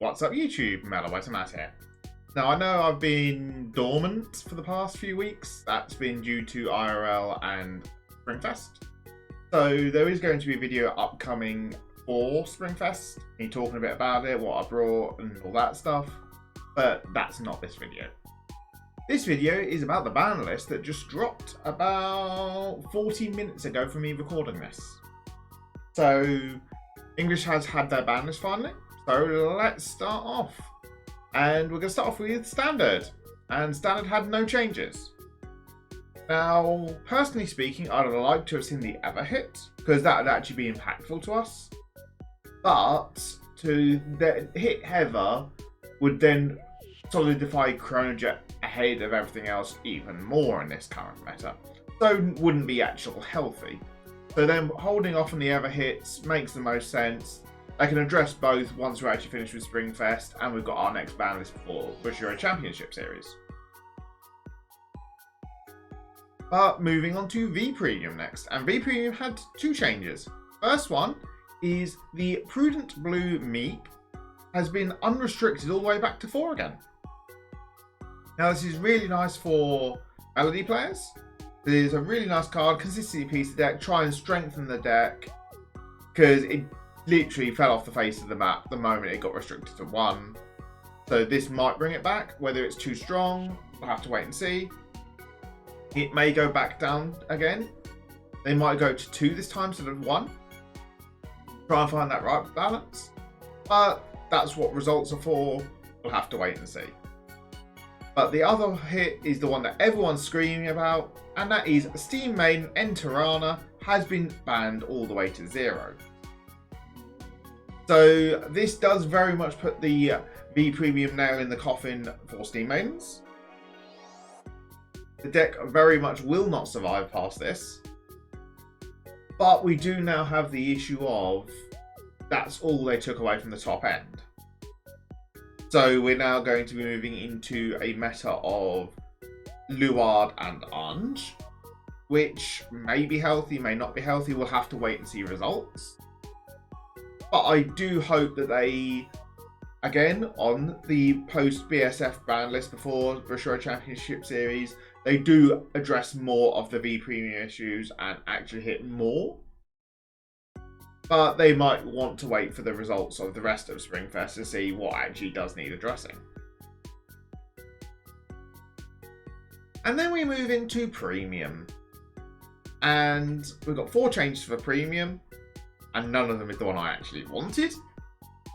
What's up YouTube, Matt here. Now I know I've been dormant for the past few weeks. That's been due to IRL and Springfest. So there is going to be a video upcoming for Springfest, me talking a bit about it, what I brought and all that stuff. But that's not this video. This video is about the ban list that just dropped about 14 minutes ago from me recording this. So English has had their ban list finally. So let's start off. And we're going to start off with Standard. And Standard had no changes. Now, personally speaking, I'd like to have seen the Ever hit, because that would actually be impactful to us. But to hit Heather would then solidify Chronojet ahead of everything else even more in this current meta. So wouldn't be actual healthy. So then holding off on the Ever hits makes the most sense. I can address both once we're actually finished with Springfest and we've got our next ban list for Bushiro Championship Series. But moving on to V Premium next, and V Premium had two changes. First one is the Prudent Blue Meep has been unrestricted all the way back to 4 again. Now this is really nice for Melody players. It is a really nice card, consistency piece of the deck, try and strengthen the deck, because it literally fell off the face of the map the moment it got restricted to 1. So this might bring it back. Whether it's too strong, we'll have to wait and see. It may go back down again. They might go to 2 this time instead of 1. Try and find that right balance. But that's what results are for. We'll have to wait and see. But the other hit is the one that everyone's screaming about, and that is Steam Maiden Enterana has been banned all the way to 0. So this does very much put the V Premium nail in the coffin for Steam Maidens. The deck very much will not survive past this. But we do now have the issue of that's all they took away from the top end. So we're now going to be moving into a meta of Luard and Ange, which may be healthy, may not be healthy. We'll have to wait and see results. But I do hope that they, again, on the post-BSF ban list before Bushiro Championship Series, they do address more of the V Premium issues and actually hit more. But they might want to wait for the results of the rest of Springfest to see what actually does need addressing. And then we move into Premium. And we've got 4 changes for Premium. And none of them is the one I actually wanted,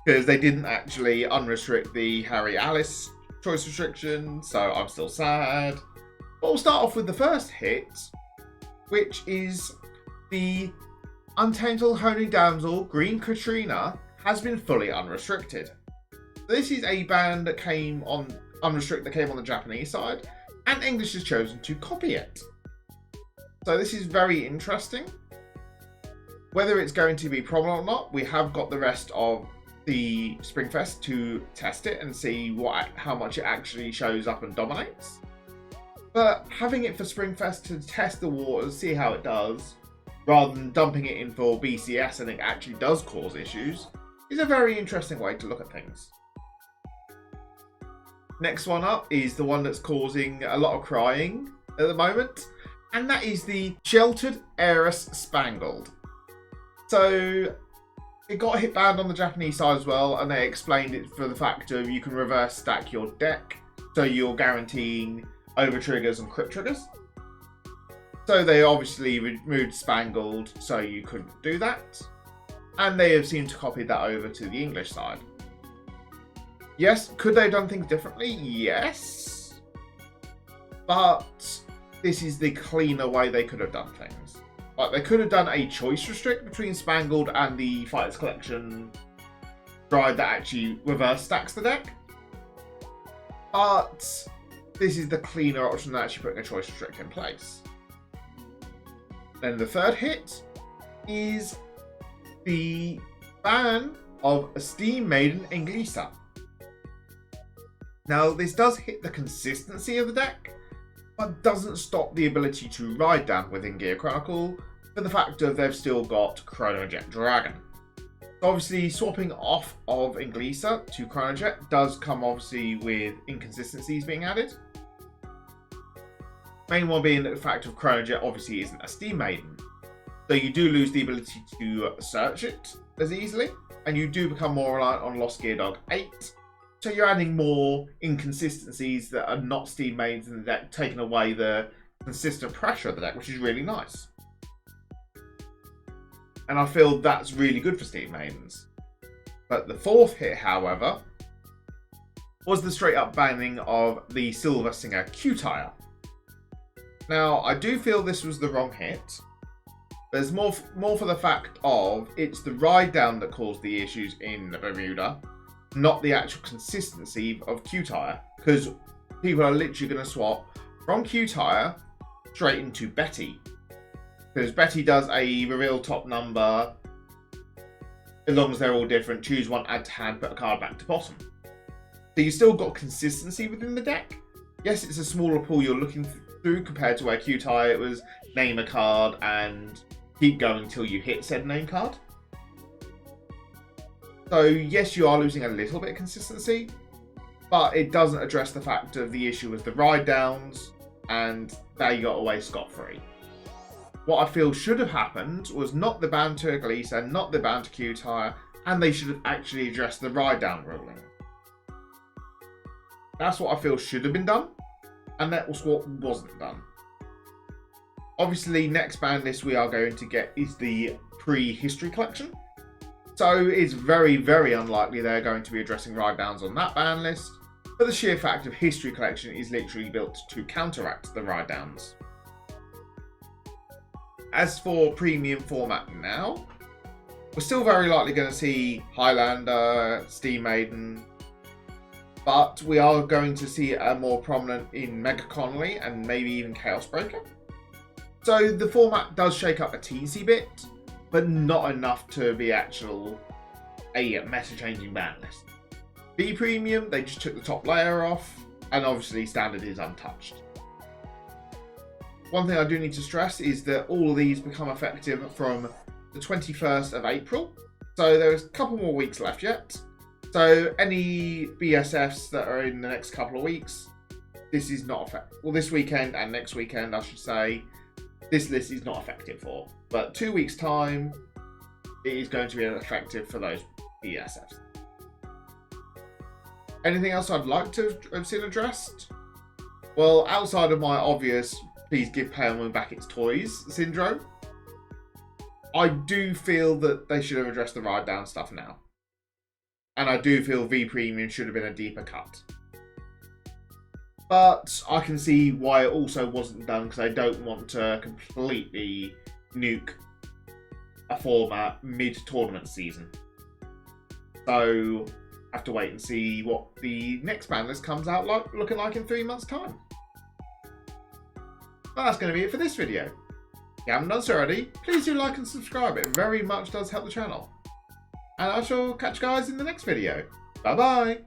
because they didn't actually unrestrict the Harry Alice choice restriction, so I'm still sad. But we'll start off with the first hit, which is the Untainted Holy Damsel Green Katrina has been fully unrestricted. This is a ban that came on unrestricted that came on the Japanese side, and English has chosen to copy it. So this is very interesting. Whether it's going to be prominent or not, we have got the rest of the Springfest to test it and see how much it actually shows up and dominates. But having it for Springfest to test the waters, see how it does, rather than dumping it in for BCS and it actually does cause issues, is a very interesting way to look at things. Next one up is the one that's causing a lot of crying at the moment, and that is the Sheltered Heiress Spangled. So it got hit banned on the Japanese side as well, and they explained it for the fact of you can reverse stack your deck, so you're guaranteeing over triggers and crypt triggers. So they obviously removed Spangled, so you couldn't do that, and they have seemed to copy that over to the English side. Yes, could they have done things differently? Yes, but this is the cleaner way they could have done things. Like, they could have done a choice restrict between Spangled and the Fighters Collection drive that actually reverse stacks the deck. But this is the cleaner option than actually putting a choice restrict in place. Then the third hit is the ban of Steam Maiden Inglisa. Now this does hit the consistency of the deck, but doesn't stop the ability to ride down within Gear Chronicle for the fact that they've still got Chronojet Dragon. So obviously, swapping off of Inglisa to Chronojet does come obviously with inconsistencies being added. Main one being that the fact of Chronojet obviously isn't a Steam Maiden. So you do lose the ability to search it as easily, and you do become more reliant on Lost Gear Dog 8. So you're adding more inconsistencies that are not Steam Maidens in the deck, taking away the consistent pressure of the deck, which is really nice. And I feel that's really good for Steam Maidens. But the fourth hit, however, was the straight up banning of the Silver Singer Q-Tire. Now, I do feel this was the wrong hit. There's more for the fact of it's the ride down that caused the issues in Bermuda, not the actual consistency of Q-Tire. Because people are literally going to swap from Q-Tire straight into Betty. Because Betty does a reveal top number, as long as they're all different, choose one, add to hand, put a card back to bottom. So you still got consistency within the deck. Yes, it's a smaller pool you're looking through compared to where Q-Tire it was name a card and keep going until you hit said name card. So yes, you are losing a little bit of consistency, but it doesn't address the fact of the issue with the ride downs, and they got away scot-free. What I feel should have happened was not the ban to Iglesias, not the ban to Q-Tire, and they should have actually addressed the ride down ruling. That's what I feel should have been done, and that was what wasn't done. Obviously, next ban list we are going to get is the pre-history collection. So it's very, very unlikely they're going to be addressing ride downs on that ban list, but the sheer fact of history collection is literally built to counteract the ride downs. As for premium format now, we're still very likely going to see Highlander, Steam Maiden, but we are going to see a more prominent in Mega Connolly and maybe even Chaos Breaker. So the format does shake up a teensy bit, but not enough to be a meta-changing ban list. B Premium, they just took the top layer off, and obviously Standard is untouched. One thing I do need to stress is that all of these become effective from the 21st of April, so there's a couple more weeks left yet. So any BSFs that are in the next couple of weeks, this is not effective. Well, this weekend and next weekend, I should say, this list is not effective for. But 2 weeks' time, it is going to be effective for those BSFs. Anything else I'd like to have seen addressed? Well, outside of my obvious please give Pale Moon back its toys syndrome, I do feel that they should have addressed the ride down stuff now. And I do feel V Premium should have been a deeper cut. But I can see why it also wasn't done, because I don't want to completely nuke a format mid-tournament season. So I have to wait and see what the next ban list comes out looking like in 3 months' time. Well, that's going to be it for this video. If you haven't done so already, please do like and subscribe. It very much does help the channel. And I shall catch you guys in the next video. Bye bye!